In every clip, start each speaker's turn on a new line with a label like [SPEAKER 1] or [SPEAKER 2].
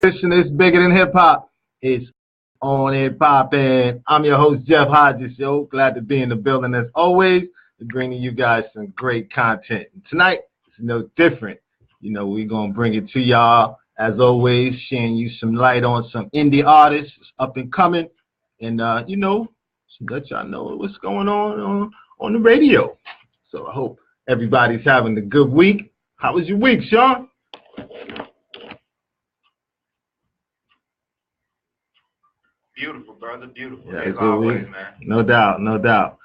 [SPEAKER 1] It's bigger than hip hop. It's on and poppin'. I'm your host, Jeff Hodges. Yo, glad to be in the building as always, bringing you guys some great content. And tonight, it's no different. You know, we're gonna bring it to y'all as always, sharing you some light on some indie artists up and coming, and you know, let y'all know what's going on the radio. So I hope everybody's having a good week. How was your week, Sean?
[SPEAKER 2] Beautiful, brother. Beautiful.
[SPEAKER 1] Yeah,
[SPEAKER 2] as always, man.
[SPEAKER 1] No doubt, no doubt.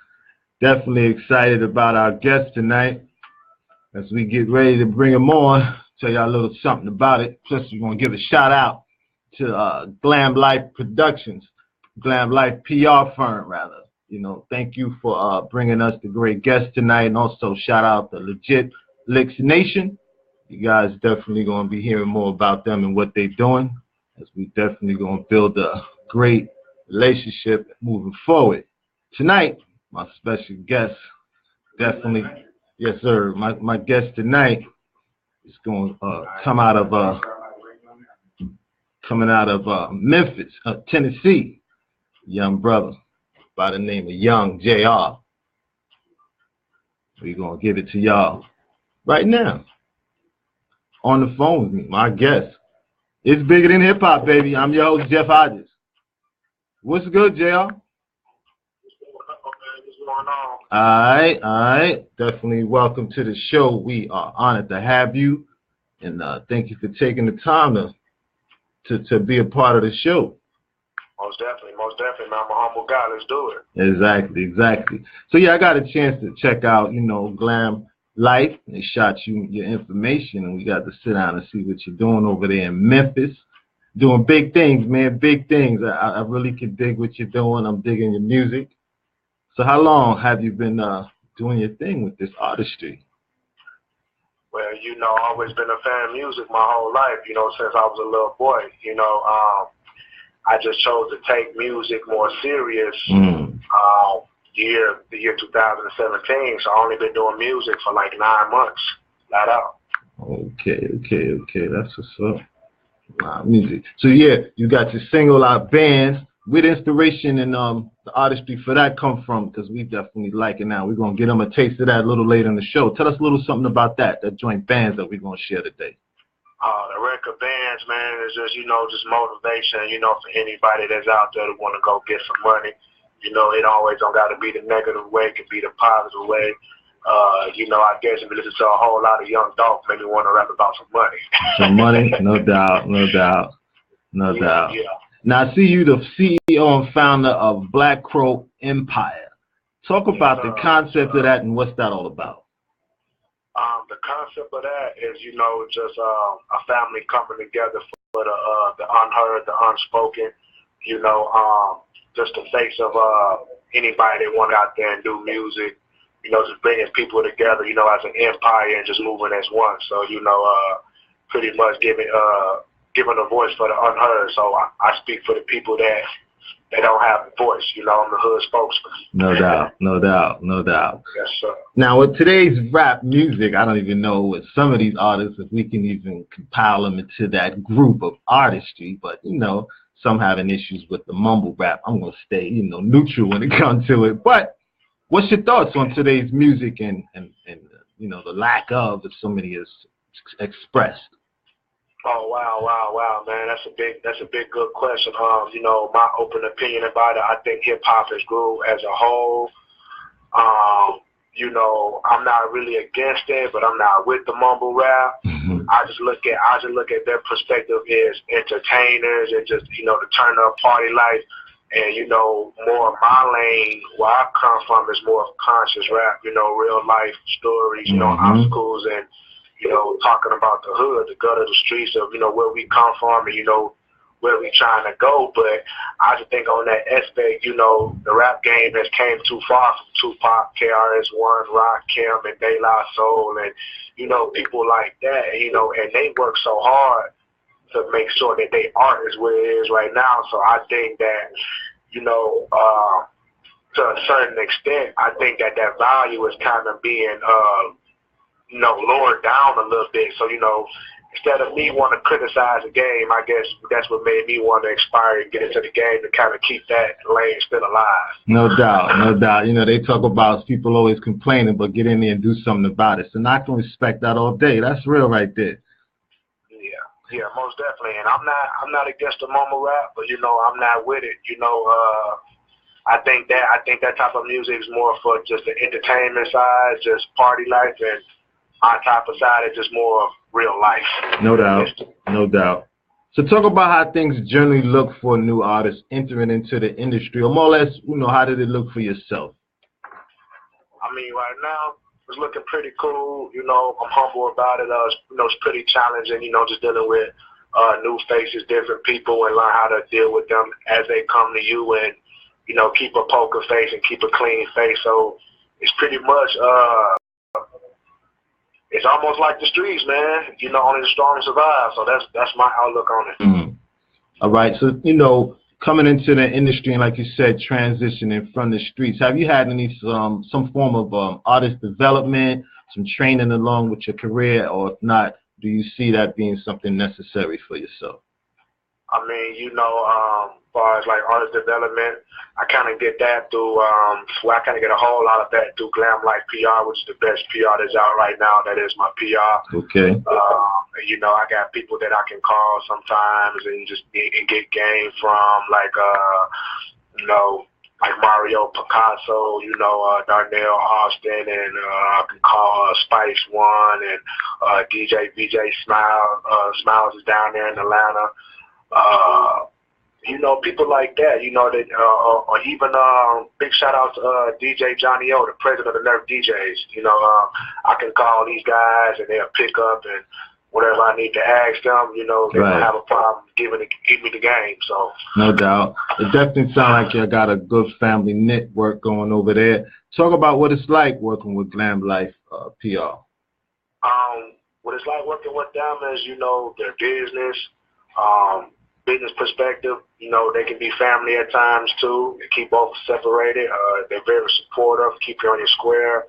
[SPEAKER 1] Definitely excited about our guest tonight. As we get ready to bring him on, tell y'all a little something about it. Plus, we're going to give a shout out to Glam Life Productions, Glam Life PR firm, rather. You know, thank you for bringing us the great guest tonight. And also shout out to Legit Licks Nation. You guys definitely going to be hearing more about them and what they're doing, as we definitely going to build a great relationship moving forward. Tonight, my special guest, definitely, yes sir, my guest tonight is going to come out of Memphis, Tennessee, young brother by the name of Young JR. We're going to give it to y'all right now. On the phone with me, my guest. It's bigger than hip hop, baby. I'm your host, Jeff Hodges. What's good, JR?
[SPEAKER 3] What's going on?
[SPEAKER 1] All right. Definitely welcome to the show. We are honored to have you, and thank you for taking the time to be a part of the show.
[SPEAKER 3] Most definitely, man. I'm a humble guy. Let's do
[SPEAKER 1] it. Exactly. So yeah, I got a chance to check out, you know, Glam Life. They shot you your information, and we got to sit down and see what you're doing over there in Memphis. Doing big things, man, big things. I really can dig what you're doing. I'm digging your music. So how long have you been doing your thing with this artistry?
[SPEAKER 3] Well, you know, I've always been a fan of music my whole life, you know, since I was a little boy. You know, I just chose to take music more serious the year 2017. So I've only been doing music for like 9 months, flat out.
[SPEAKER 1] Okay. That's what's up. Music. So yeah, you got your single out, Bands. Where the inspiration and the artistry for that come from? Because we definitely like it now. We're gonna get them a taste of that a little later in the show. Tell us a little something about that joint Bands that we're gonna share today.
[SPEAKER 3] The record Bands, man, is just, you know, just motivation, you know, for anybody that's out there to want to go get some money. You know, it always don't got to be the negative way, it can be the positive way. You know, I guess if you listen to a whole lot of young dogs, maybe want to rap about some money.
[SPEAKER 1] Some money, no doubt.
[SPEAKER 3] Yeah.
[SPEAKER 1] Now, I see you the CEO and founder of Black Crow Empire. Talk about the concept of that and what's that all about.
[SPEAKER 3] The concept of that is, you know, just a family coming together for the unheard, the unspoken, you know, just the face of anybody that want to out there and do music. You know, just bringing people together, you know, as an empire and just moving as one. So, you know, pretty much giving a voice for the unheard. So I speak for the people that they don't have a voice. You know, I'm the hood spokesman.
[SPEAKER 1] No doubt.
[SPEAKER 3] Yes, sir.
[SPEAKER 1] Now, with today's rap music, I don't even know with some of these artists if we can even compile them into that group of artistry. But, you know, some having issues with the mumble rap. I'm going to stay, you know, neutral when it comes to it. But what's your thoughts on today's music and you know, the lack of so many is expressed?
[SPEAKER 3] Oh wow, man, that's a big good question. You know, my open opinion about it, I think hip hop has grew as a whole. You know, I'm not really against it, but I'm not with the mumble rap.
[SPEAKER 1] Mm-hmm.
[SPEAKER 3] I just look at their perspective as entertainers and just, you know, to turn up party life. And, you know, more of my lane, where I come from, is more of conscious rap, you know, real life stories, you know, obstacles, and, you know, talking about the hood, the gutter, the streets of, you know, where we come from and, you know, where we trying to go. But I just think on that aspect, you know, the rap game has came too far from Tupac, KRS-One, Rakim, and De La Soul, and, you know, people like that, you know, and they work so hard to make sure that they art is where it is right now. So I think that, you know, to a certain extent, I think that value is kind of being, you know, lowered down a little bit. So, you know, instead of me wanting to criticize the game, I guess that's what made me want to aspire and get into the game to kind of keep that lane still alive.
[SPEAKER 1] No doubt, no doubt. You know, they talk about people always complaining, but get in there and do something about it. So I can respect that all day. That's real right there.
[SPEAKER 3] Yeah, most definitely. And I'm not against the mumble rap, but you know, I'm not with it. You know, I think that type of music is more for just the entertainment side, just party life, and my type of side is just more of real life.
[SPEAKER 1] No doubt, no doubt. So talk about how things generally look for new artists entering into the industry, or more or less, you know, how did it look for yourself?
[SPEAKER 3] I mean, right now, it's looking pretty cool. You know, I'm humble about it. You know, it's pretty challenging, you know, just dealing with new faces, different people, and learn how to deal with them as they come to you, and, you know, keep a poker face and keep a clean face. So it's pretty much, it's almost like the streets, man. You know, only the strong survive. So that's my outlook on it.
[SPEAKER 1] Mm-hmm. All right. So, you know, coming into the industry and, like you said, transitioning from the streets, have you had any some form of artist development, some training along with your career, or if not, do you see that being something necessary for yourself?
[SPEAKER 3] I mean, you know, as far as like artist development, I kind of get that through, I kind of get a whole lot of that through Glam Life PR, which is the best PR that's out right now. That is my PR.
[SPEAKER 1] Okay.
[SPEAKER 3] You know, I got people that I can call sometimes and just get game from, like, you know, like Mario Picasso, you know, Darnell Austin, and I can call Spice One, and DJ VJ Smiles is down there in Atlanta. You know, people like that, you know, that, or even big shout out to DJ Johnny O, the president of the Nerf DJs. You know, I can call these guys and they'll pick up, and whatever I need to ask them, you know, they don't have a problem giving me the game. So
[SPEAKER 1] no doubt, it definitely sounds like you got a good family network going over there. Talk about what it's like working with Glam Life PR.
[SPEAKER 3] What it's like working with them is, you know, their business perspective, you know, they can be family at times too. They keep both separated. They're very supportive, keep you on your square.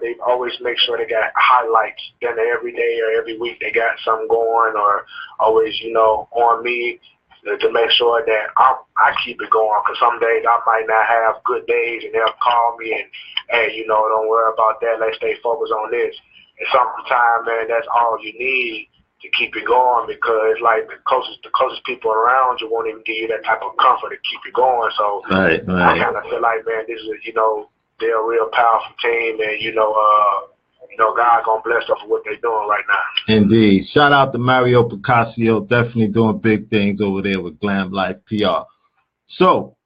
[SPEAKER 3] They always make sure they got highlights. Then every day or every week they got something going, or always, you know, on me to make sure that I keep it going. Because some days I might not have good days, and they'll call me and, hey, you know, don't worry about that. Let's stay focused on this. And sometimes, man, that's all you need to keep it going, because like the closest people around you won't even give you that type of comfort to keep you going. So
[SPEAKER 1] right.
[SPEAKER 3] I kind of feel like, man, this is, you know, they're a real powerful team, and you know, God gonna bless them for what they're doing right now.
[SPEAKER 1] Indeed. Shout out to Mario Picasso, definitely doing big things over there with Glam Life PR. So,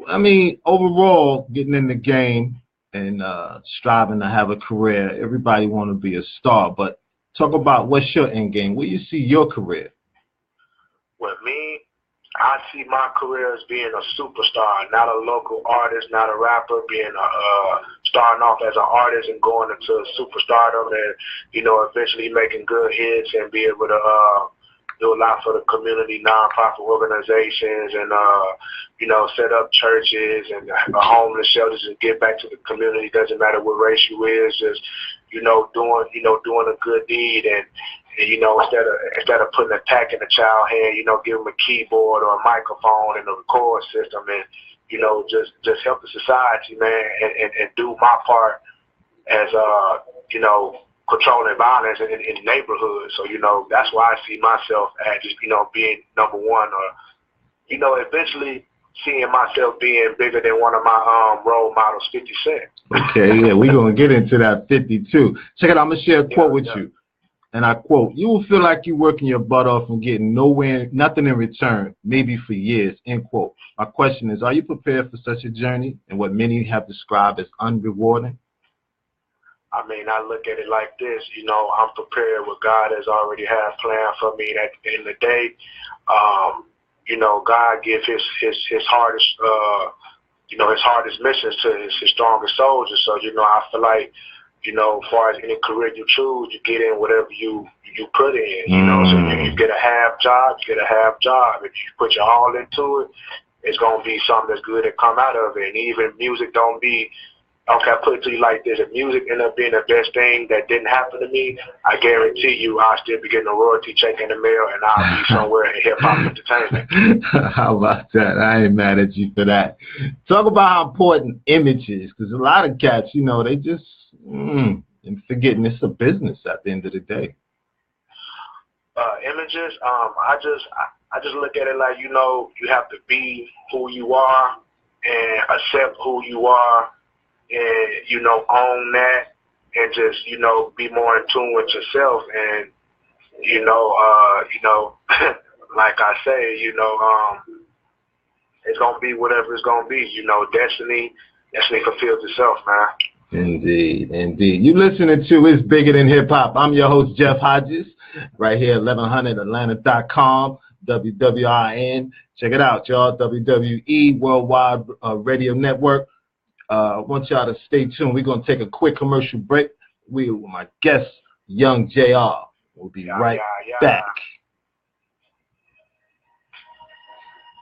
[SPEAKER 1] I mean, overall, getting in the game and striving to have a career, everybody want to be a star, but talk about what's your end game. Where you see your career?
[SPEAKER 3] With me, I see my career as being a superstar, not a local artist, not a rapper, being starting off as an artist and going into superstardom, and, you know, eventually making good hits and be able to do a lot for the community, nonprofit organizations, and you know, set up churches and homeless shelters and give back to the community. Doesn't matter what race you is, just, you know, doing a good deed, and you know, instead of putting a tack in a child's hand, you know, give them a keyboard or a microphone and a record system, and, you know, just help the society, man, and do my part as you know, controlling violence in the neighborhood. So, you know, that's why I see myself as just, you know, being number one, or, you know, eventually seeing myself being bigger than one of my role models, 50 Cent.
[SPEAKER 1] Okay, yeah, we're going to get into that 52. Check it out, I'm going to share a quote with you. And I quote, "You will feel like you're working your butt off and getting nothing in return, maybe for years," end quote. My question is, are you prepared for such a journey and what many have described as unrewarding?
[SPEAKER 3] I mean, I look at it like this, you know, I'm prepared what God has already had planned for me. At the end of the day, you know, God gives his hardest, you know, his hardest missions to his strongest soldiers. So, you know, I feel like, you know, as far as any career you choose, you get in whatever you put in, you know. So you get a half job, you get a half job. If you put your all into it, it's going to be something that's good that come out of it. And even music don't be Okay, I put it to you like this. If music ended up being the best thing that didn't happen to me, I guarantee you I'll still be getting a royalty check in the mail, and I'll be somewhere in hip-hop entertainment.
[SPEAKER 1] How about that? I ain't mad at you for that. Talk about how important image is, because a lot of cats, you know, they just forgetting it's a business at the end of the day.
[SPEAKER 3] Images, I just look at it like, you know, you have to be who you are and accept who you are, and, you know, own that, and just, you know, be more in tune with yourself. And, you know, like I say, you know, it's going to be whatever it's going to be. You know, destiny fulfills itself, man.
[SPEAKER 1] Indeed, indeed. You listening to It's Bigger Than Hip Hop. I'm your host, Jeff Hodges, right here at 1100atlanta.com, WWIN. Check it out, y'all, WWE Worldwide Radio Network. I want y'all to stay tuned. We're going to take a quick commercial break. With my guest, Young JR. We'll be right back.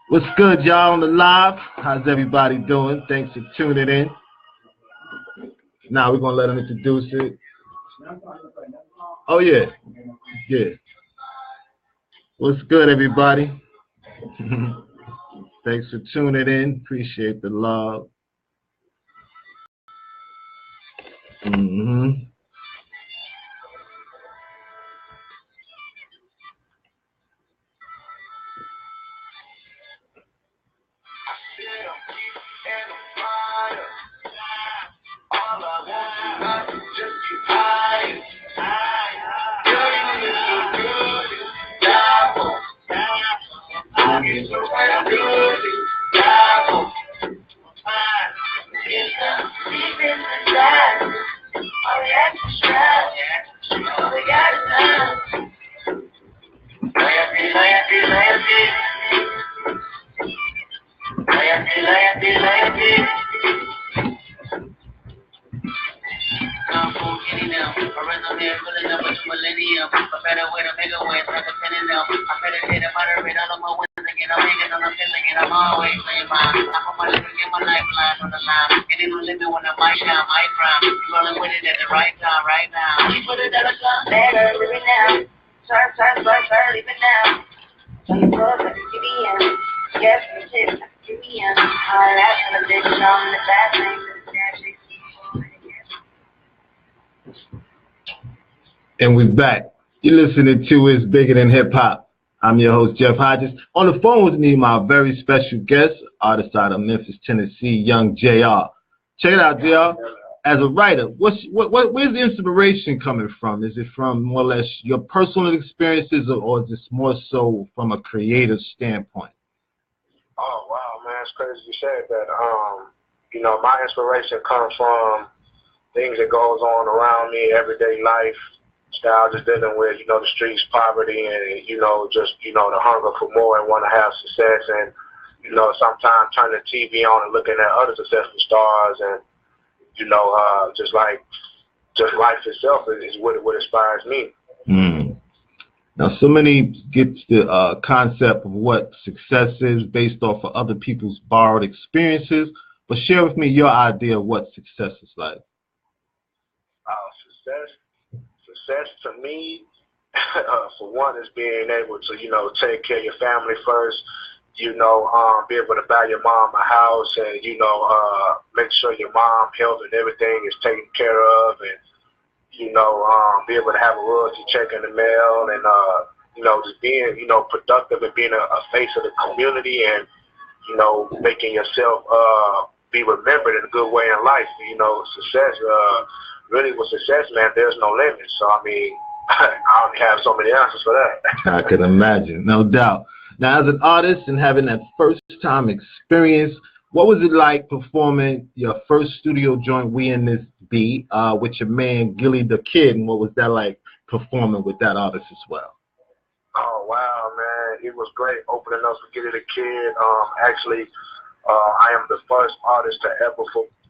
[SPEAKER 1] What's good, y'all, on the live? How's everybody doing? Thanks for tuning in. Now we're going to let him introduce it. Oh, yeah. Yeah. What's good, everybody? Thanks for tuning in. Appreciate the love. And we're back. You're listening to It's Bigger Than Hip Hop. I'm your host, Jeff Hodges. On the phone with me, my very special guest, artist out of Memphis, Tennessee, Young JR. Check it out, JR. As a writer, where's the inspiration coming from? Is it from more or less your personal experiences, or is this more so from a creative standpoint?
[SPEAKER 3] Oh, wow, man, it's crazy you said that. You know, my inspiration comes from things that goes on around me, everyday life, style, just dealing with, you know, the streets, poverty, and, you know, just, you know, the hunger for more and want to have success. And, you know, sometimes turning the TV on and looking at other successful stars, and, you know, just life itself is what inspires me.
[SPEAKER 1] Now, so many get the concept of what success is based off of other people's borrowed experiences, but share with me your idea of what success is like.
[SPEAKER 3] Success to me, for one, is being able to, you know, take care of your family first, you know, be able to buy your mom a house, and, you know, make sure your mom's health and everything is taken care of, and, you know, be able to have a royalty check in the mail, and, you know, just being, you know, productive and being a face of the community, and, you know, making yourself be remembered in a good way in life. You know, success, really with success, man, there's no limit. So, I mean, I only have so many answers for that.
[SPEAKER 1] I can imagine, no doubt. Now, as an artist and having that first-time experience, what was it like performing your first studio joint, We In This Beat, with your man, Gilly the Kid, and what was that like performing with that artist as well?
[SPEAKER 3] Oh, wow, man. It was great opening up for Gilly the Kid. Actually, I am the first artist to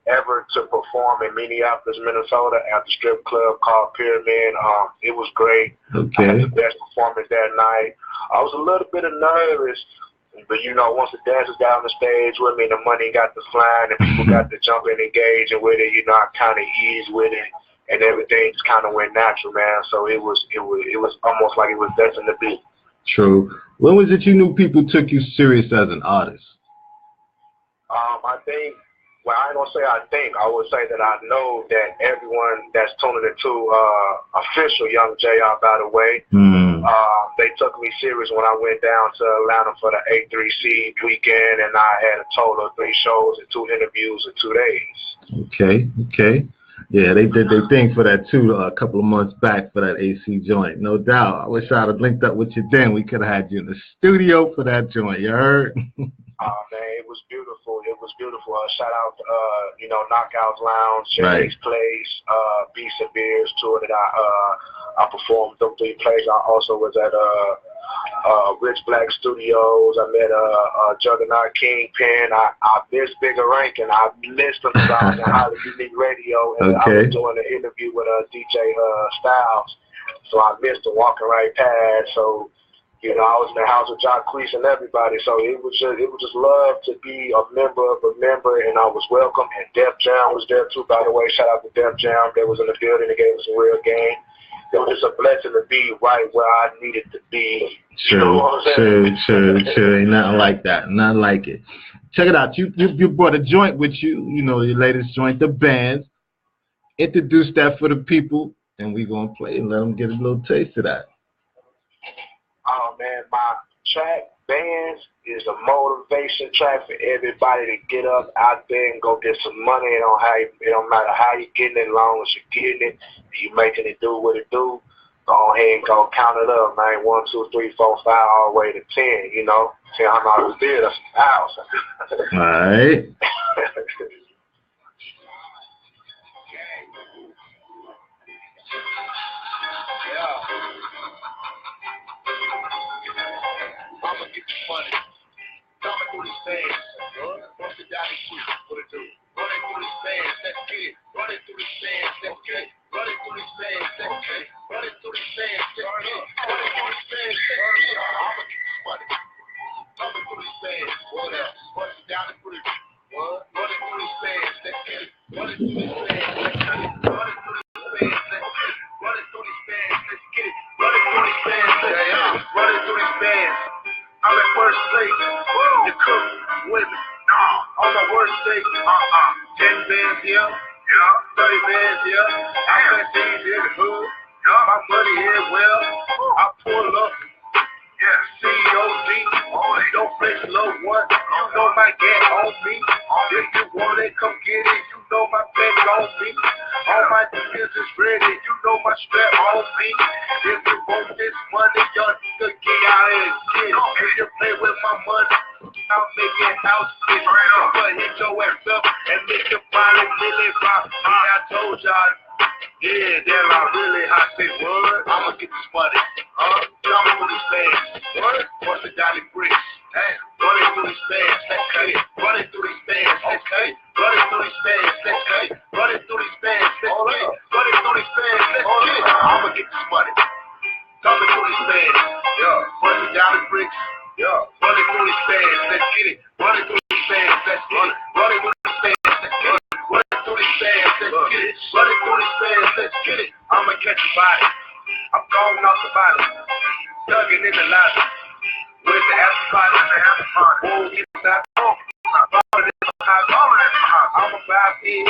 [SPEAKER 3] ever to perform in Minneapolis, Minnesota at the strip club called Pyramid. It was great.
[SPEAKER 1] Okay.
[SPEAKER 3] I had the best performance that night. I was a little bit nervous But you know, once the dancers got on the stage with me, the money got to flying, and people got to jump and engaging with it. You know, I kind of eased with it, and everything just kind of went natural, man. So it was almost like it was destined to be.
[SPEAKER 1] True. When was it you knew people took you serious as an artist?
[SPEAKER 3] I think, well, I ain't gonna say I think. I would say that I know that everyone that's tuning into official Young JR, by the way, they took me serious when I went down to Atlanta for the A3C weekend, and I had a total of 3 shows and 2 interviews in 2 days.
[SPEAKER 1] Okay. Yeah, they did their thing for that too a couple of months back for that AC joint. No doubt. I wish I'd have linked up with you then. We could have had you in the studio for that joint. You heard?
[SPEAKER 3] Oh, man, it was beautiful. It was beautiful. Shout out to, Knockouts Lounge, Jake's Place, Beats and Beers tour that I performed them 3 plays. I also was at Rich Black Studios. I met Juggernaut Kingpin. I missed Bigger Rankin. I missed them on Hollywood Radio, and I was doing an interview with DJ Styles. So I missed the Walking Right Past. So, you know, I was in the house with Jacquees and everybody, so it was just love to be a member of a member, and I was welcome. And Def Jam was there too, by the way. Shout out to Def Jam. They was in the building. They gave us a real game. It was just a blessing to be right where I needed to be.
[SPEAKER 1] True. Ain't nothing like that. Nothing like it. Check it out. You brought a joint with you. You know, your latest joint, The Bands. Introduce that for the people, and we're gonna play and let them get a little taste of that.
[SPEAKER 3] Oh, man, my track, Bands, is a motivation track for everybody to get up out there and go get some money. It don't matter how you're getting it, as long as you're getting it, you're making it do what it do. Go ahead and go count it up, man. 1, 2, 3, 4, 5, all the way to 10, you know. See how much it did, that's 1,000.
[SPEAKER 1] All right.
[SPEAKER 3] I'ma get you money. Coming through these bands. What's the daddy shit? What it do? Running through these bands, let's get it. Running through these bands, let's get it. Running through these bands, let's get it. Running through these bands, let's get it. Running through these bands, let's get it. I'ma get you money. Coming through these bands. What else? What's the daddy shit? What? Running through these bands, let's get it. Running through these bands, let's get it. Running through these bands, let's get it. Running through these bands, let's get it. Running through these bands, let's get it. Running through these bands. I'm at worst place. You cook with me. On my worst day. 10 bands here. 30 bands here. I got things in the hood. My money here well. I pull up. COD. Don't flex low one. You know my gang on me. If you want it, come get it. You know my back on me. All my niggas is ready. You know my strap on me. If you want this money, y'all nigga get out and get it. If you play with my money, I'll make your house get right up. But hit your ass up and make your body really rock. I told y'all, yeah, damn, I really hot. Say what? I'ma get this money. Coming through these bands. What? What's the dolly bricks? Running through these bands, let's cut it. Running through these bands, let's cut it. Running through these bands, let's cut it. Running through these bands, let's cut it. Running through these bands, let's get it. I'ma get this money. Coming through these bands. What's the dolly bricks? Running through these bands, let's get it. Running through these bands, let's get it. Running through these bands, let's get it. Running through these bands, let's get it. Running through these bands, let's get it. I'ma catch a body. I'm going off the body. Dugging in the lobby. With the after party, whoa, get that off. I'm about it.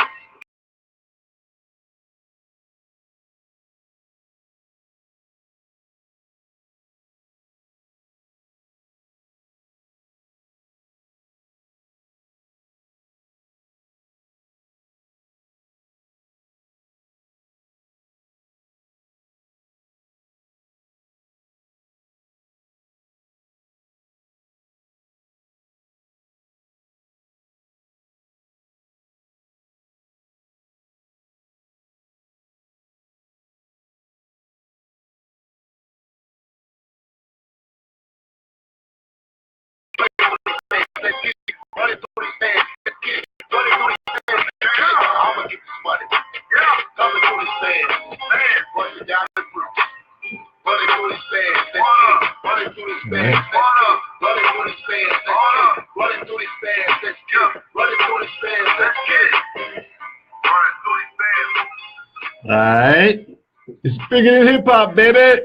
[SPEAKER 3] Running through these bands, let's get it. Running through these bands, let's get it. I'ma get this money. Coming through these bands, what's the dollar group? Running through these bands, let's get it. Running through these bands, let's get it. Running through these bands,
[SPEAKER 1] right. It's bigger than hip hop, baby.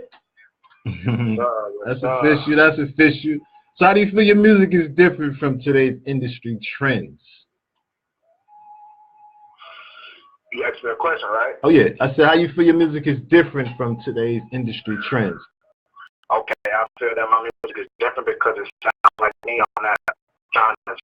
[SPEAKER 1] That's official. That's official. So how do you feel your music is different from today's industry trends?
[SPEAKER 3] You asked me a question, right?
[SPEAKER 1] Oh yeah. I said how you feel your music is different from today's industry trends.
[SPEAKER 3] Okay, I feel that my music is different because it sounds like me on that genre.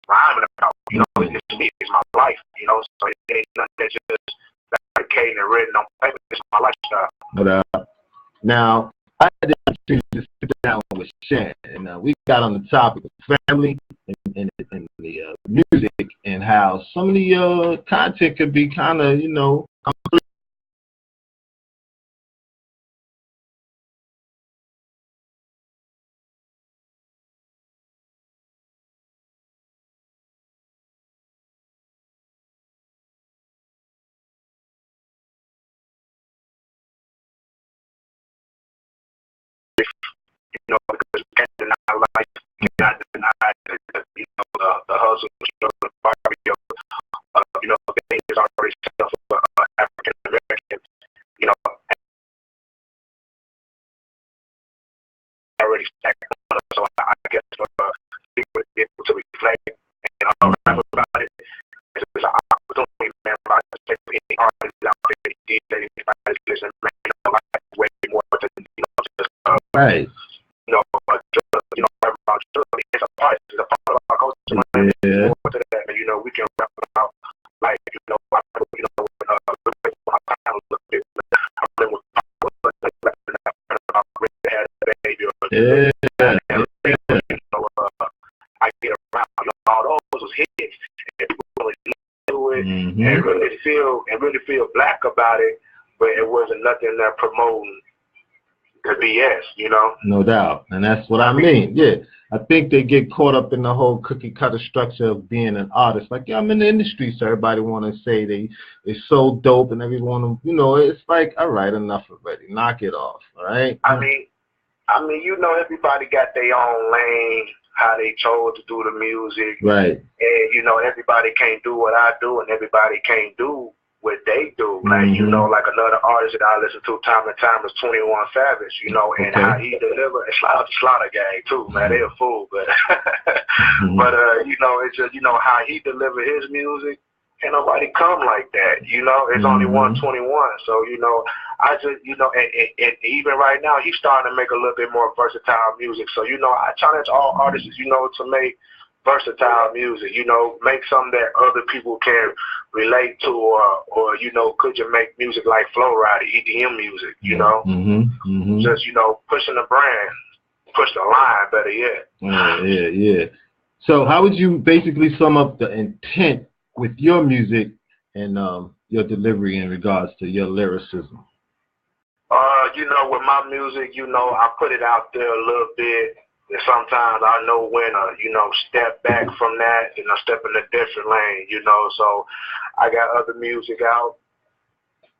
[SPEAKER 3] Rhyming about, it's me, it's my life, so it ain't nothing that just fabricated and written on paper. It's my lifestyle.
[SPEAKER 1] But now, I had the opportunity to sit down with Shan, and we got on the topic of family and the music and how some of the content could be kind of,
[SPEAKER 3] Because we can't deny life, we cannot deny the hustle, the barrio, the thing is already set up for African Americans, already stacked on us. So I guess for people to be able to reflect and rap about it, it's an opportunity, man. I say for any artist out there, DJs, anybody listening, man, like way more than just
[SPEAKER 1] right.
[SPEAKER 3] It's a part of our culture, man.
[SPEAKER 1] Yeah.
[SPEAKER 3] More to that, and we can rap about life, when I kind of look at it, I remember had a baby, I get around, all those was hits, and people really do it, and really feel black about it, but it wasn't nothing that promoting the BS,
[SPEAKER 1] No doubt, and that's what I mean. Yeah, I think they get caught up in the whole cookie cutter structure of being an artist. Like, yeah, I'm in the industry, so everybody want to say they're so dope, and everyone, it's like, all right, enough already, knock it off, all right?
[SPEAKER 3] I mean, everybody got their own lane, how they chose to do the music,
[SPEAKER 1] right?
[SPEAKER 3] And everybody can't do what I do, and everybody can't do what they do. Like, like another artist that I listen to time and time is 21 Savage, and how he deliver. It's like Slaughter Gang too, man. They a fool, but but it's just how he deliver his music. Ain't nobody come like that, It's only 121. So I just and even right now he's starting to make a little bit more versatile music. So I challenge all artists, to make versatile music, make something that other people can relate to, or could you make music like Flow Rider, EDM music, just pushing the brand, push the line, better yet.
[SPEAKER 1] Yeah. So how would you basically sum up the intent with your music and your delivery in regards to your lyricism?
[SPEAKER 3] With my music, I put it out there a little bit. And sometimes I know when to, step back from that and step in a different lane, So I got other music out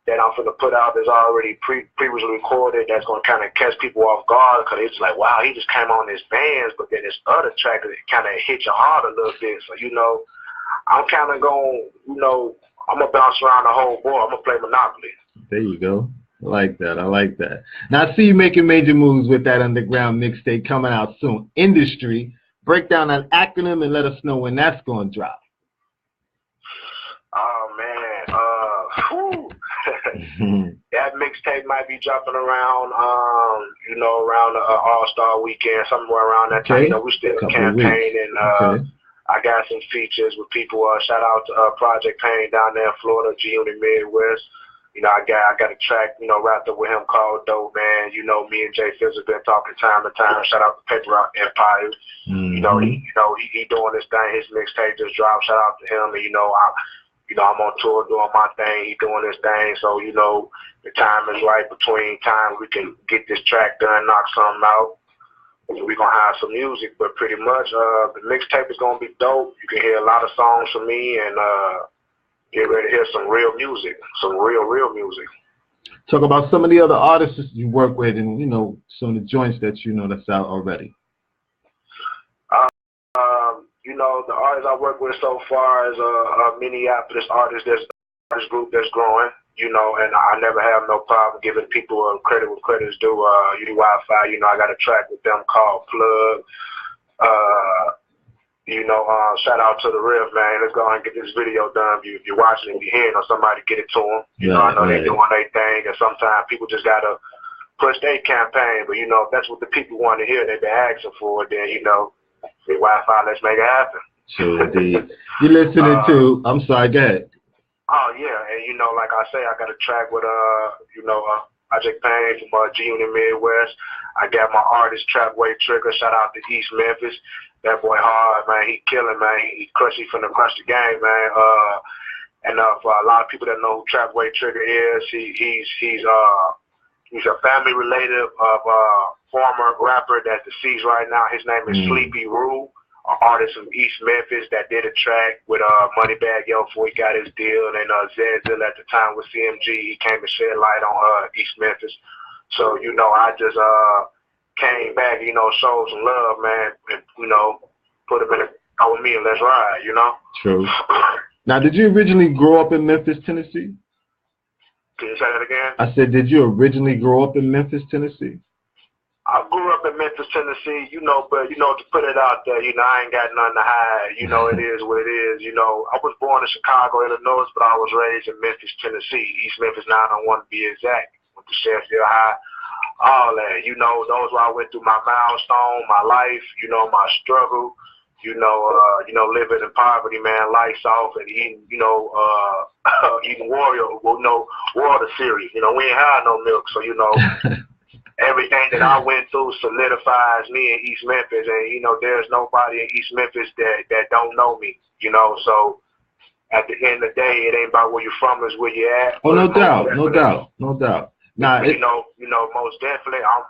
[SPEAKER 3] that I'm going to put out that's already previously recorded that's going to kind of catch people off guard because it's like, wow, he just came on his bands, but then this other track that kind of hit your heart a little bit. So, I'm kind of going, I'm going to bounce around the whole board. I'm going to play Monopoly.
[SPEAKER 1] There you go. I like that. Now I see you making major moves with that underground mixtape coming out soon. Industry, break down that acronym and let us know when that's going to drop.
[SPEAKER 3] Oh man, that mixtape might be dropping around, around the All-Star weekend, somewhere around that time. We still campaigning. I got some features with people. Shout out to Project Pain down there in Florida, G-Unit Midwest. I got a track, wrapped up with him called Dope Man. Me and Jay Fizz have been talking time to time. Shout out to Paper Rock Empire. He doing this thing. His mixtape just dropped. Shout out to him. And I'm on tour doing my thing. He doing his thing. So the time is right between times we can get this track done, knock something out. We're gonna have some music, but pretty much the mixtape is gonna be dope. You can hear a lot of songs from me and. Get ready to hear some real music, some real music.
[SPEAKER 1] Talk about some of the other artists you work with, and you know some of the joints that you know that's out already.
[SPEAKER 3] You know, the artists I work with so far is a Minneapolis artist group that's growing. You know, and I never have no problem giving people credit where credit is due. Wi-Fi, you know, I got a track with them called Plug. You know, shout out to the Riff, man. Let's go ahead and get this video done. If you're watching it, if you're hearing, or somebody get it to them. You know, I know they're doing their thing, and sometimes people just gotta push their campaign. But you know, if that's what the people want to hear, they've been asking for, then you know, say Wi-Fi, let's make it happen.
[SPEAKER 1] Sure, indeed. You listening to? I'm sorry, go ahead.
[SPEAKER 3] Oh yeah, and you know, like I say, I got a track with you know, Project Pain from G-Unit Midwest. I got my artist Trapway Trigger. Shout out to East Memphis. That boy hard, man. He killing, man. He crushy from the crush the game, man. And for a lot of people that know who Trapway Trigger is, he's a family relative of former rapper that's deceased right now. His name is Sleepy Rue, an artist from East Memphis that did a track with Moneybagg Yo before he got his deal, and Zedzilla at the time with CMG. He came to shed light on East Memphis. So, you know, I just came back, you know, showed some love, man, and, you know, put him in a car with me and let's ride, you know?
[SPEAKER 1] True. Now, did you originally grow up in Memphis, Tennessee?
[SPEAKER 3] Can you say that again?
[SPEAKER 1] I said, did you originally grow up in Memphis, Tennessee?
[SPEAKER 3] I grew up in Memphis, Tennessee, you know, but, you know, to put it out there, you know, I ain't got nothing to hide. You know, it is what it is. You know, I was born in Chicago, Illinois, but I was raised in Memphis, Tennessee. East Memphis 901 to be exact. Went to Sheffield High, all that. You know, those where I went through my milestone, my life, you know, my struggle, you know, living in poverty, man, lights off and eating, you know, eating water cereal. You know, we ain't had no milk, so, you know, everything that I went through solidifies me in East Memphis, and you know, there's nobody in East Memphis that don't know me, you know. So at the end of the day, it ain't about where you're from, it's where you're at.
[SPEAKER 1] Oh, no doubt. Now,
[SPEAKER 3] you know, most definitely, I'm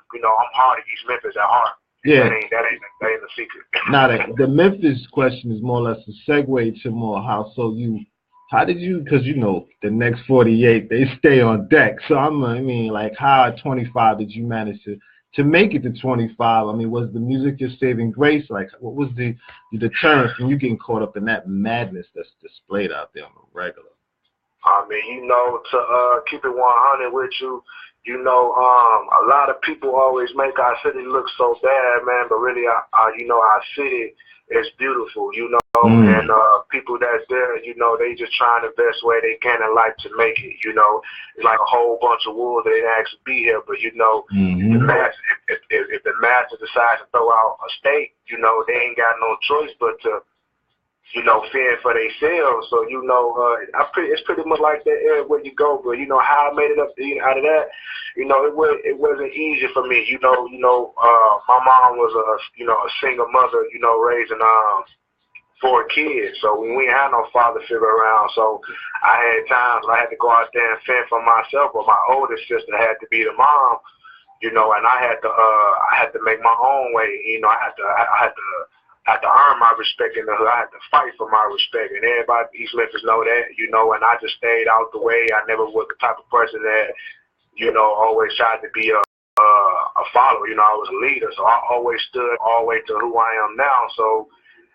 [SPEAKER 3] hard at East Memphis at heart.
[SPEAKER 1] Yeah,
[SPEAKER 3] that ain't a secret.
[SPEAKER 1] Now, the Memphis question is more or less a segue to more how did you, because you know the next 48 they stay on deck. So I mean, like, how at 25 did you manage to make it to 25? I mean, was the music your saving grace? Like, what was the deterrent from you getting caught up in that madness that's displayed out there on the regular? I
[SPEAKER 3] mean, you know, to keep it 100 with you, you know, a lot of people always make our city look so bad, man. But really, you know, our city is beautiful, you know. And people that's there, you know, they just trying the best way they can in life to make it, you know. It's like a whole bunch of wolves that didn't actually be here, but, you know, if the master decides to throw out a state, you know, they ain't got no choice but to, you know, fend for themselves. So, you know, it's pretty much like that everywhere you go. But, you know, how I made it up out of that, you know, it wasn't easy for me. You know, my mom was a single mother, you know, raising 4 kids. So we ain't had no father figure around. So I had times when I had to go out there and fend for myself, but my oldest sister had to be the mom, you know, and I had to make my own way. You know, I had to earn my respect in the hood. I had to fight for my respect, and everybody in East Memphis know that, you know, and I just stayed out the way. I never was the type of person that, you know, always tried to be a follower. You know, I was a leader, so I always stood all the way to who I am now. So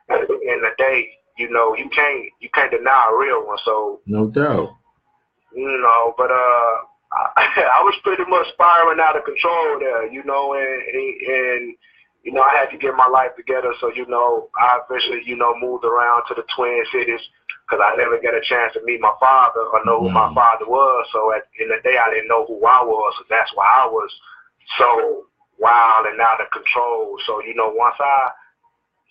[SPEAKER 3] at the end of the day, you know, you can't deny a real one. So
[SPEAKER 1] no doubt.
[SPEAKER 3] You know, but I was pretty much spiraling out of control there, you know, and you know, I had to get my life together. So, you know, I eventually, you know, moved around to the Twin Cities because I never got a chance to meet my father or know who my father was. So at the end of the day, I didn't know who I was. So that's why I was so wild and out of control. So, you know, once I,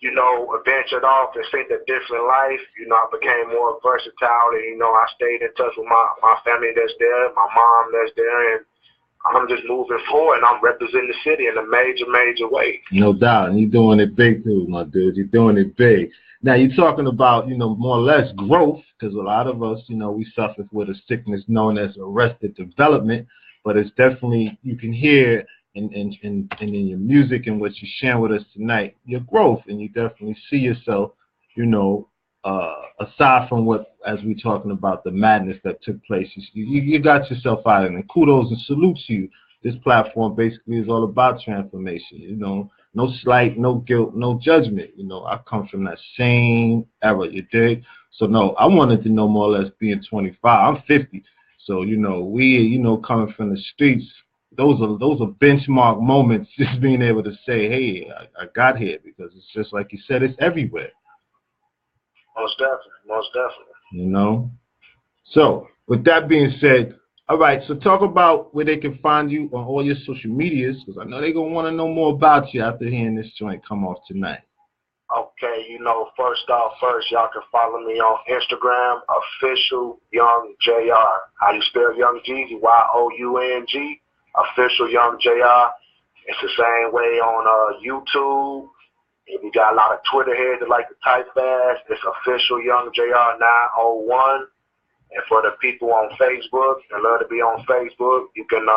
[SPEAKER 3] you know, ventured off and seen a different life, you know, I became more versatile. And, you know, I stayed in touch with my family that's there, my mom that's there, and I'm just moving forward, and I'm representing the city in a major way.
[SPEAKER 1] No doubt, and you're doing it big too, my dude. You're doing it big. Now, you're talking about, you know, more or less growth, because a lot of us, you know, we suffer with a sickness known as arrested development, but it's definitely, you can hear in your music and what you're sharing with us tonight, your growth, and you definitely see yourself, you know, aside from what, as we talking about the madness that took place, you got yourself out, and kudos and salute to you. This platform basically is all about transformation. You know, no slight, no guilt, no judgment. You know, I come from that same era. You dig? So no, I wanted to know more or less being 25. I'm 50. So you know, coming from the streets, those are benchmark moments. Just being able to say, hey, I got here, because it's just like you said, it's everywhere.
[SPEAKER 3] Most definitely.
[SPEAKER 1] You know? So, with that being said, all right, so talk about where they can find you on all your social medias, because I know they're going to want to know more about you after hearing this joint come off tonight.
[SPEAKER 3] Okay, you know, first, y'all can follow me on Instagram, official Young JR. How you spell Young G? YOUNG, official Young JR. It's the same way on YouTube. If you got a lot of Twitter heads that like to type fast, it's official Young JR 901. And for the people on Facebook that love to be on Facebook, you can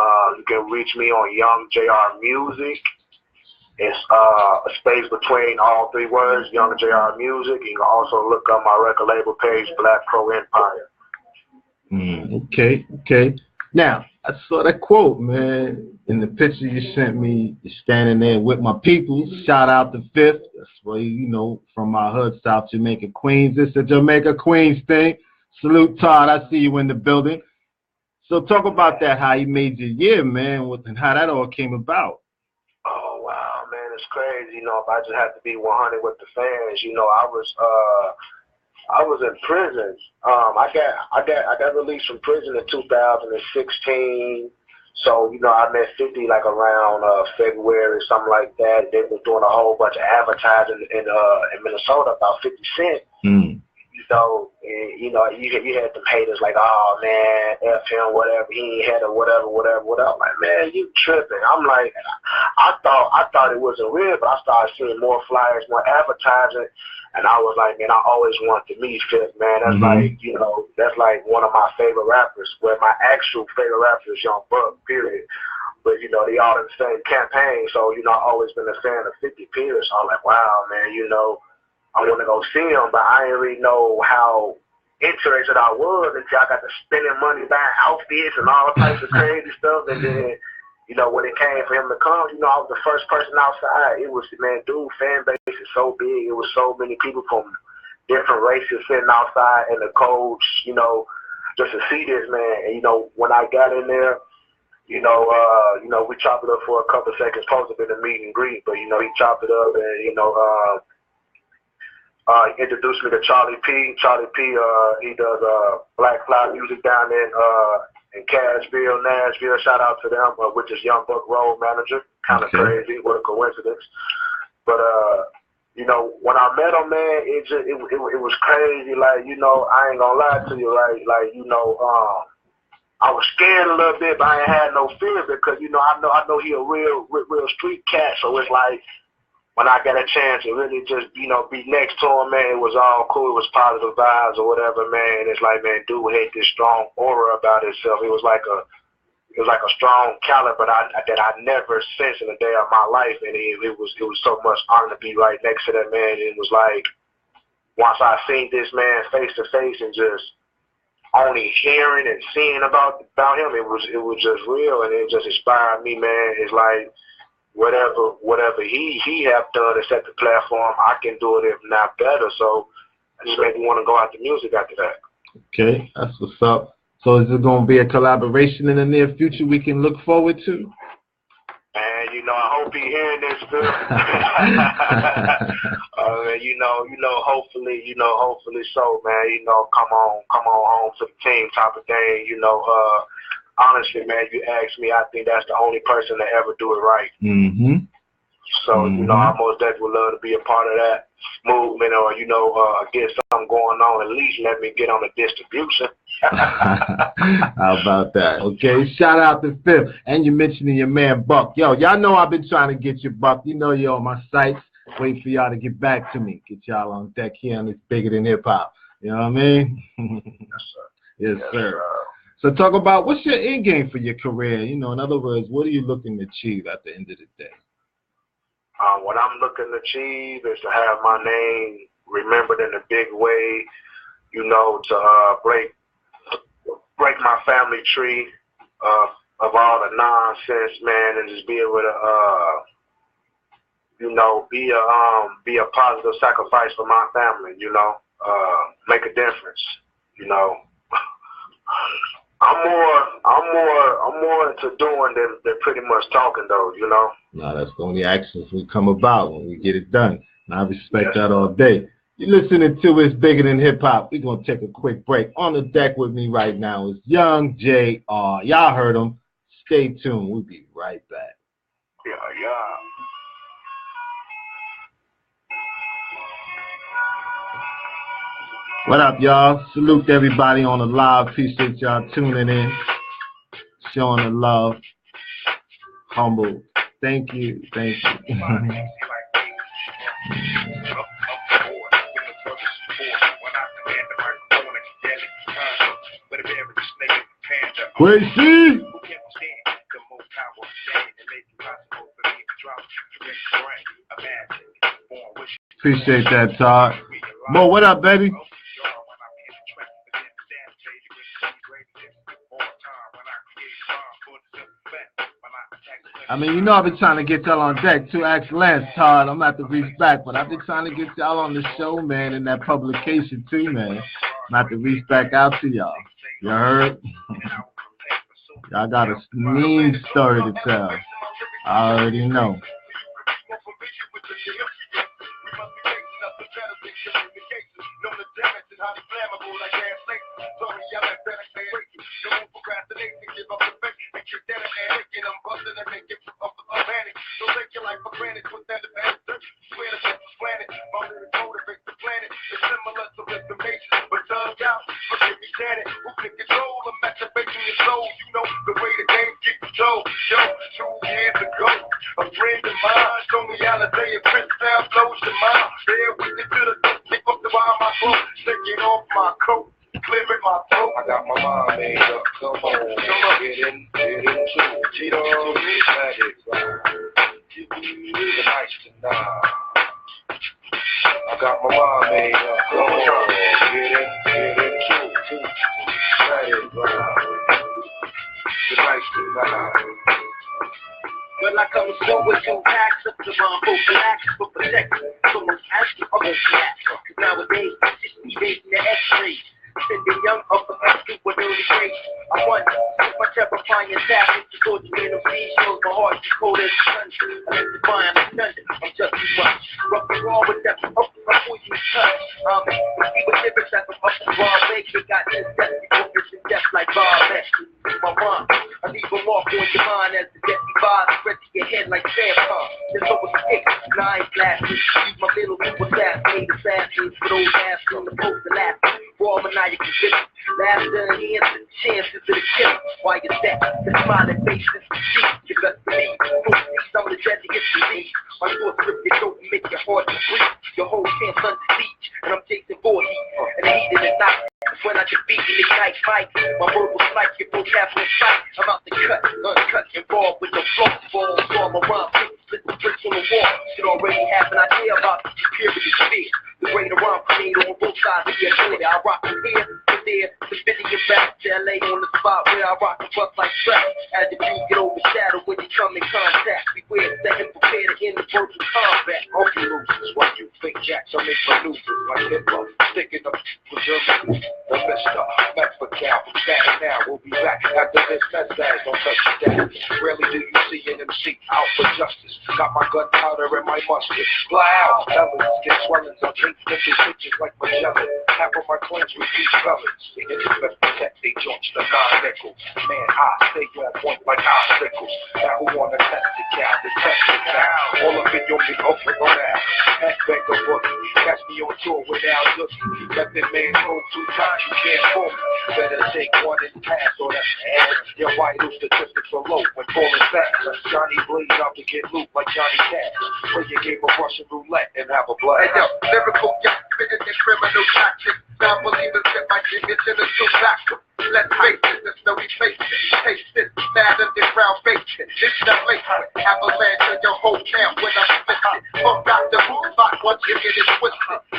[SPEAKER 3] reach me on Young JR Music. It's a space between all three words, Young JR Music. You can also look up my record label page, Black Pro Empire.
[SPEAKER 1] Okay. Now, I saw that quote, man, in the picture you sent me. You're standing there with my people. Shout out to Fifth. That's where, you know, from my hood, South Jamaica, Queens. It's a Jamaica Queens thing. Salute, Todd. I see you in the building. So talk about that, how you made your year, man, and how that all came about.
[SPEAKER 3] Oh, wow, man, it's crazy. You know, if I just had to be 100 with the fans, you know, I was in prison. I got released from prison in 2016. So, you know, I met 50 like around February, something like that. They were doing a whole bunch of advertising in Minnesota about 50 Cent. You know, you had them haters like, oh man, F him, whatever, he ain't had a whatever. I'm like, man, you tripping. I'm like, I thought it wasn't real, but I started seeing more flyers, more advertising, and I was like, man, I always wanted to meet Fifth, man. That's like, you know, that's like one of my favorite rappers. Where my actual favorite rapper is Young Buck, period. But, you know, they all in the same campaign, so, you know, I've always been a fan of 50 Pierce. So I'm like, wow, man, you know, I want to go see him, but I didn't really know how interested I was until I got to spending money buying outfits and all types of crazy stuff. And then, you know, when it came for him to come, you know, I was the first person outside. It was, man, dude, fan base is so big. It was so many people from different races sitting outside in the cold, you know, just to see this, man. And, you know, when I got in there, you know, we chopped it up for a couple of seconds, supposed to be a meet and greet, but, you know, he chopped it up and, you know, he introduced me to Charlie P. Charlie P, he does Black Fly music down in Cashville, Nashville. Shout out to them, which is Young Buck Road Manager. Kind of crazy, what a coincidence. But you know, when I met him, man, it was crazy. Like, you know, I ain't gonna lie to you, right? Like, you know, I was scared a little bit, but I ain't had no fear because, you know, I know he a real street cat. So it's like, when I got a chance to really just, you know, be next to him, man, it was all cool. It was positive vibes or whatever, man. It's like, man, dude had this strong aura about himself. It was like a strong caliber that I never sensed in a day of my life. And it was so much honor to be right next to that man. And it was like, once I seen this man face to face and just only hearing and seeing about him, it was just real, and it just inspired me, man. It's like, whatever he have done to set the platform, I can do it, if not better. So I just made me want to go out to music after that.
[SPEAKER 1] Okay, that's what's up. So is it going to be a collaboration in the near future we can look forward to?
[SPEAKER 3] And you know, I hope he hearing this, Phil. hopefully so, man. You know, come on home to the team type of thing. You know, honestly, man, you ask me, I think that's the only person to ever do it right. So, you know, I most definitely would love to be a part of that movement, or, you know, get something going on. At least let me get on the distribution.
[SPEAKER 1] How about that? Okay, shout out to Fifth. And you mentioning your man Buck. Yo, y'all know I've been trying to get you, Buck. You know you're on my sites. Wait for y'all to get back to me. Get y'all on deck here on this Bigger Than Hip Hop. You know what I mean?
[SPEAKER 3] Yes, sir.
[SPEAKER 1] Yes, sir. So talk about what's your end game for your career. You know, in other words, what are you looking to achieve at the end of the day?
[SPEAKER 3] What I'm looking to achieve is to have my name remembered in a big way, you know, to break my family tree of all the nonsense, man, and just be able to, you know, be a positive sacrifice for my family, you know, make a difference, you know. I'm more into doing than pretty much talking, though, you know.
[SPEAKER 1] No, that's the only actions we come about when we get it done. And I respect that all day. You're listening to It's Bigger Than Hip Hop. We're going to take a quick break. On the deck with me right now is Young J.R. Y'all heard him. Stay tuned. We'll be right back.
[SPEAKER 3] Yeah.
[SPEAKER 1] What up, y'all? Salute to everybody on the live. Appreciate y'all tuning in, showing the love. Humble. Thank you. Quincy! Appreciate that, Todd. Mo, what up, baby? I mean, you know I've been trying to get y'all on deck too. Ask Lance, Todd. I'm about to reach back, but I've been trying to get y'all on the show, man, in that publication too, man. I'm about to reach back out to y'all. You heard? Y'all got a mean story to tell. I already know.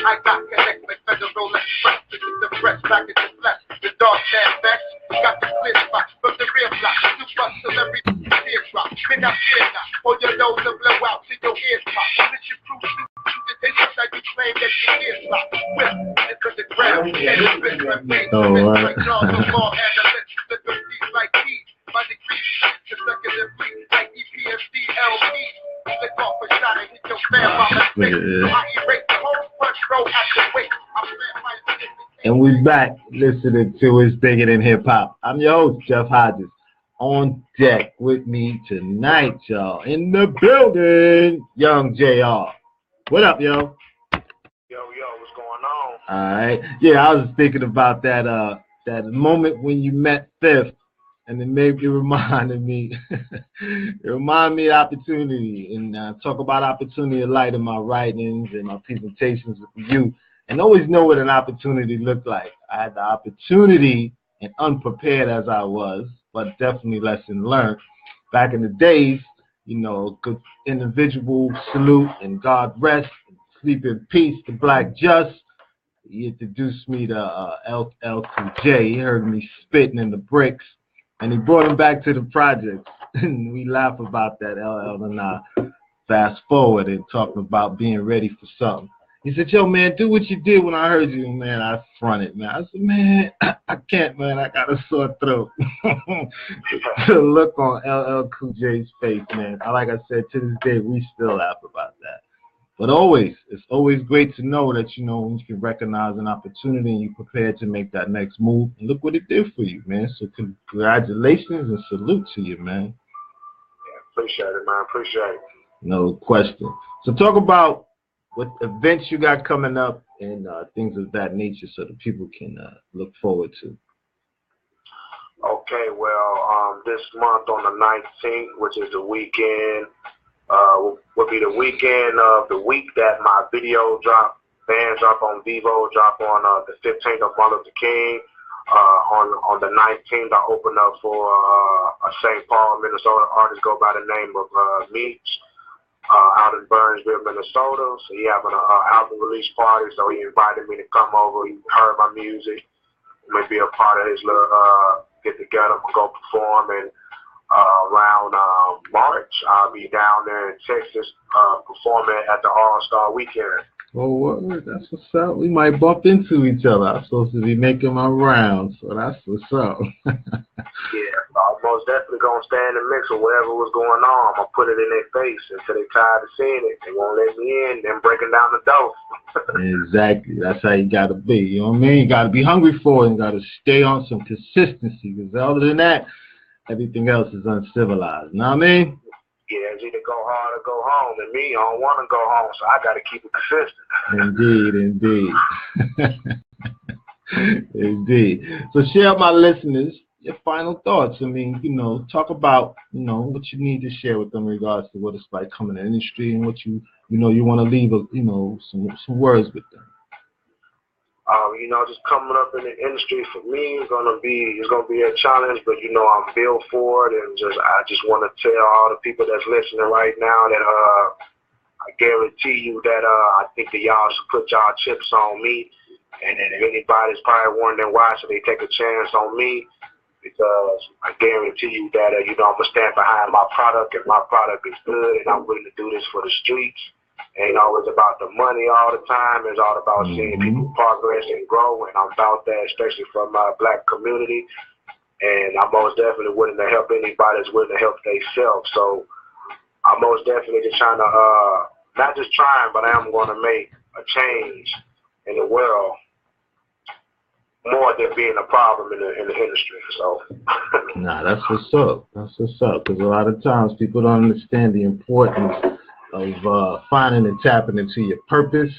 [SPEAKER 4] I got connected, federal express, this is the press. back at the flesh. The dark aspects, got the clear spot from the rear block. You bust celebrity teardrop. Then I fear not. Hold your nose and blow out till your ears pop. Let your crew shoot the digits that you claim that you ears pop. Whip into the ground. And it's been remains. Like y'all no more analysts. Look at these like these. My degree to secondary like IBTHHRADIO. Lick off a shot and hit your fam on the face. So I erase the whole front row at the wake.
[SPEAKER 1] And we back listening to It's Bigger Than Hip Hop. I'm your host, Jeff Hodges. On deck with me tonight, y'all. In the building, Young JR. What up, yo?
[SPEAKER 3] Yo, what's going on?
[SPEAKER 1] All right. Yeah, I was thinking about that that moment when you met Fifth, and it reminded me. It reminded me of opportunity, and talk about opportunity of light in my writings and my presentations with you. And always know what an opportunity looked like. I had the opportunity, and unprepared as I was, but definitely lesson learned. Back in the days, you know, good individual salute and God rest, and sleep in peace to Black Just. He introduced me to LL Cool J. He heard me spitting in the bricks, and he brought him back to the projects. And we laugh about that, LL and I. Fast forward and talking about being ready for something. He said, yo, man, do what you did when I heard you, man. I fronted, man. I said, man, I can't, man. I got a sore throat. The look on LL Cool J's face, man. Like I said, to this day, we still laugh about that. But it's always great to know that, you know, when you can recognize an opportunity and you're prepared to make that next move. And look what it did for you, man. So congratulations and salute to you, man.
[SPEAKER 3] Yeah, appreciate it, man. Appreciate it.
[SPEAKER 1] No question. So talk about what events you got coming up and things of that nature so that people can look forward to.
[SPEAKER 3] Okay, well, this month on the 19th, which is the weekend, will be the weekend of the week that my video band drop on Vivo, drop on the 15th of Martin Luther King. On the 19th, I open up for a St. Paul, Minnesota artist go by the name of BMI:HH. Out in Burnsville, Minnesota. So he having an album release party, so he invited me to come over. He heard my music, maybe a part of his little get together. I'm gonna go perform, and around March, I'll be down there in Texas performing at the All-Star Weekend.
[SPEAKER 1] Oh, word, that's what's up. We might bump into each other. I'm supposed to be making my rounds, so that's what's up.
[SPEAKER 3] Yeah, I'm most definitely going to stand and mix with whatever was going on. I'm going to put it in their face until they're tired of seeing it. They won't let me in, then breaking down the door.
[SPEAKER 1] Exactly. That's how you got to be. You know what I mean? You got to be hungry for it and got to stay on some consistency, because other than that, everything else is uncivilized. You know what I mean?
[SPEAKER 3] Yeah, it's either go hard or go home. And me, I don't want to go home, so I got to keep it consistent.
[SPEAKER 1] Indeed. Indeed. So share with my listeners your final thoughts. I mean, you know, talk about, you know, what you need to share with them in regards to what it's like coming in the industry and what you want to leave, you know, some words with them.
[SPEAKER 3] You know, just coming up in the industry for me is gonna be a challenge, but you know, I'm built for it, and I just want to tell all the people that's listening right now that I guarantee you that I think that y'all should put y'all chips on me, and if anybody's probably wondering why should they take a chance on me, because I guarantee you that you know, I'm gonna stand behind my product, and my product is good, and I'm willing to do this for the streets. Ain't always about the money all the time. It's all about seeing people progress and grow, and I'm about that, especially from my Black community. And I'm most definitely willing to help anybody that's willing to help themselves. So I'm most definitely just trying to, not just trying, but I am going to make a change in the world more than being a problem in the industry. So.
[SPEAKER 1] Nah, that's what's up. That's what's up. Because a lot of times people don't understand the importance of finding and tapping into your purpose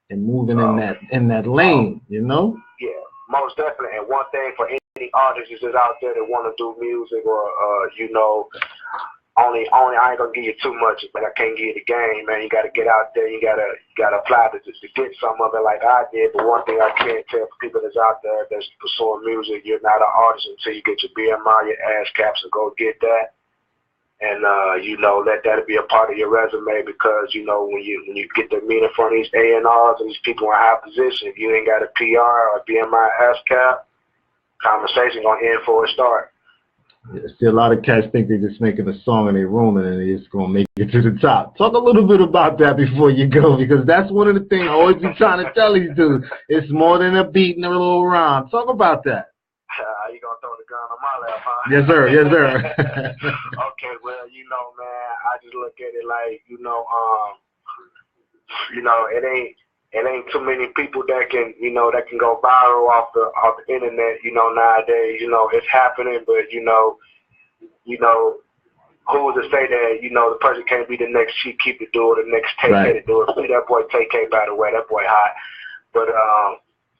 [SPEAKER 1] and moving in that lane, you know?
[SPEAKER 3] Yeah, most definitely. And one thing for any artists is out there that want to do music or, you know, only I ain't gonna give you too much, but I can't give you the game, man. You gotta get out there. You gotta apply to get some of it like I did. But one thing I can't tell people that's out there that's pursuing music, you're not an artist until you get your BMI, your ASCAP, so go get that. And you know, let that be a part of your resume, because you know when you get to meet in front of these A&Rs and these people in high position, if you ain't got a PR or a BMI:F cap, conversation gonna end before it start.
[SPEAKER 1] Yeah, see, a lot of cats think they're just making a song in their room and then they're just gonna make it to the top. Talk a little bit about that before you go, because that's one of the things I always be trying to tell these dudes. It's more than a beat and a little rhyme. Talk about that.
[SPEAKER 3] You gonna throw the gun on my lap, huh?
[SPEAKER 1] Yes, sir. Yes, sir.
[SPEAKER 3] Okay, well, you know, man, I just look at it like, you know, it ain't too many people that can, you know, that can go viral off the internet, you know, nowadays. You know, it's happening, but you know, who was to say that, you know, the person can't be the next Chief Keef to do it, the next TK to do it. See that boy TK, by the way, that boy hot. But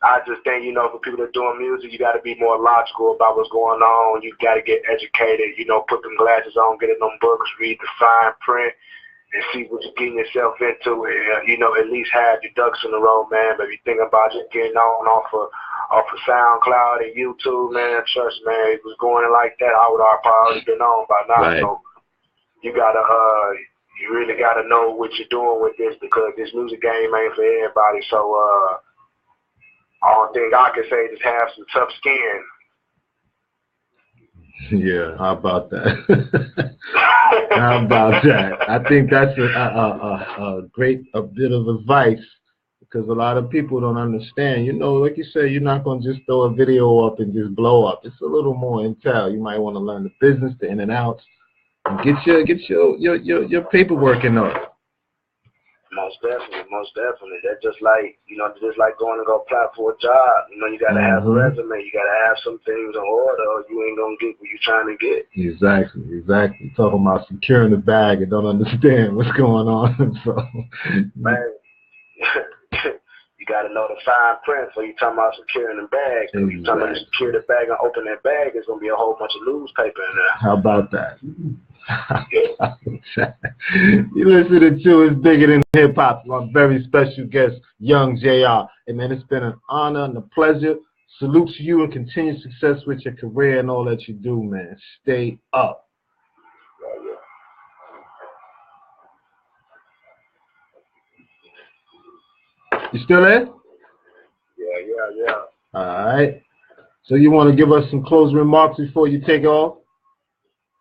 [SPEAKER 3] I just think, you know, for people that are doing music, you got to be more logical about what's going on. You got to get educated, you know, put them glasses on, get in them books, read the fine print, and see what you're getting yourself into. And, you know, at least have your ducks in a row, man. But if you think about just getting on off of SoundCloud and YouTube, man, trust, man, if it was going in like that, I would have probably been on by now.
[SPEAKER 1] Right.
[SPEAKER 3] So you gotta, you really gotta know what you're doing with this, because this music game ain't for everybody. So, all thing I can say is just have some tough skin.
[SPEAKER 1] Yeah, how about that? How about that? I think that's a great bit of advice, because a lot of people don't understand. You know, like you said, you're not going to just throw a video up and just blow up. It's a little more intel. You might want to learn the business, the in and outs, and get your paperwork in order.
[SPEAKER 3] Most definitely. That's just like, you know, just like going to go apply for a job. You know, you got to have a resume. You got to have some things in order, or you ain't going to get what you're trying to get.
[SPEAKER 1] Exactly. Talking about securing the bag and don't understand what's going on. So,
[SPEAKER 3] man, you got to know the fine print before you talking about securing the bag. If you talking about secure the bag and open that bag, there's going to be a whole bunch of newspaper in there.
[SPEAKER 1] How about that? You listening to It's Bigger Than Hip Hop, my very special guest, Young JR. And man, it's been an honor and a pleasure. Salute to you and continued success with your career and all that you do, man. Stay up. You still there?
[SPEAKER 3] Yeah.
[SPEAKER 1] All right. So you want to give us some closing remarks before you take off?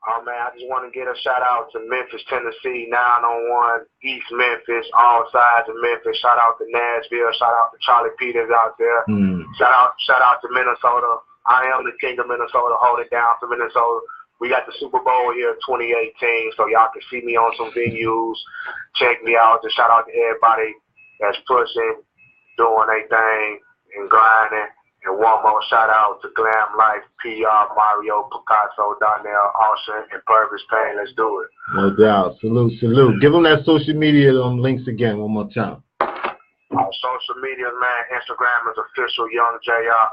[SPEAKER 3] Oh, man, I just want to get a shout-out to Memphis, Tennessee, 901 East Memphis, all sides of Memphis. Shout out to Nashville. Shout out to Charlie Peters out there. Shout out to Minnesota. I am the king of Minnesota. Hold it down for Minnesota. We got the Super Bowl here in 2018, so y'all can see me on some venues. Check me out. Just shout out to everybody that's pushing, doing their thing, and grinding. And one more shout out to Glam Life, PR, Mario, Picasso, Donnell, Austin, and Purvis Payne. Let's do it.
[SPEAKER 1] No doubt. Salute. Give them that social media links again one more time.
[SPEAKER 3] On social media, man, Instagram is official Young JR,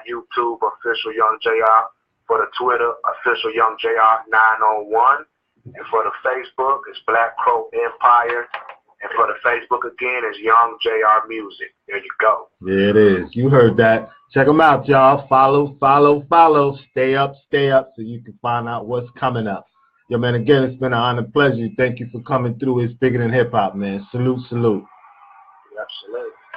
[SPEAKER 3] YouTube, official Young JR. For the Twitter, official Young JR 901. And for the Facebook, it's Black Crow Empire. And for the Facebook again, it's Young JR Music. There you go.
[SPEAKER 1] There it is. You heard that. Check them out, y'all. Follow. Stay up so you can find out what's coming up. Yo, man, again, it's been an honor and pleasure. Thank you for coming through. It's Bigger Than Hip Hop, man. Salute.
[SPEAKER 3] Absolutely.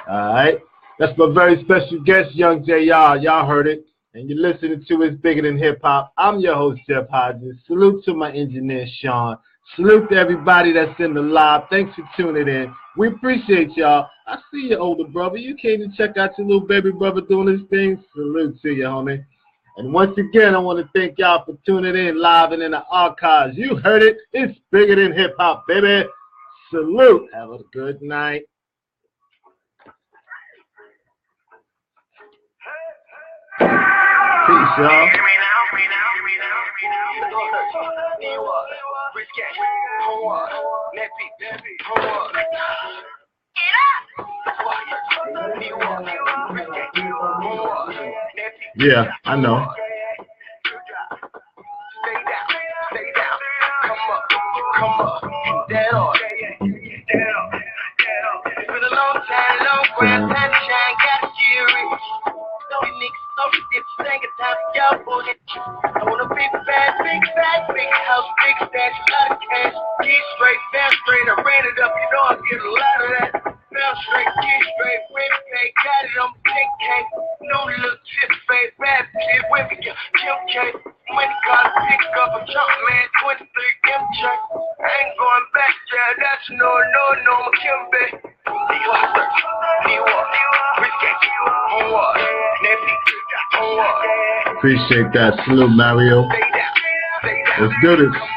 [SPEAKER 1] All right. That's my very special guest, Young JR. Y'all heard it. And you're listening to It's Bigger Than Hip Hop. I'm your host, Jeff Hodges. Salute to my engineer, Sean. Salute to everybody that's in the live. Thanks for tuning in. We appreciate y'all. I see you, older brother. You came to check out your little baby brother doing his thing. Salute to you, homie. And once again, I want to thank y'all for tuning in live and in the archives. You heard it. It's Bigger Than Hip Hop, baby. Salute. Have a good night. Peace, y'all. Yeah, I know.
[SPEAKER 4] Come up, dead on. It's been a long time, long grand sunshine, got you rich. You niggas so stiff, sing a time, y'all bullshit. I wanna big bag, big bag, big house, big stash, a lot of cash. Keys straight, fast straight, I ran it up, you know I get a lot of that. Fell straight, keys straight, win pay, got it on 10K. No little tip fade, bad kid, with me, Kim K. Money got a pick up, a jump man, 23 MJ. I ain't going back, yeah, that's no, I'm a Kim Bay.
[SPEAKER 1] Appreciate that. Salute, Mario. Let's do this.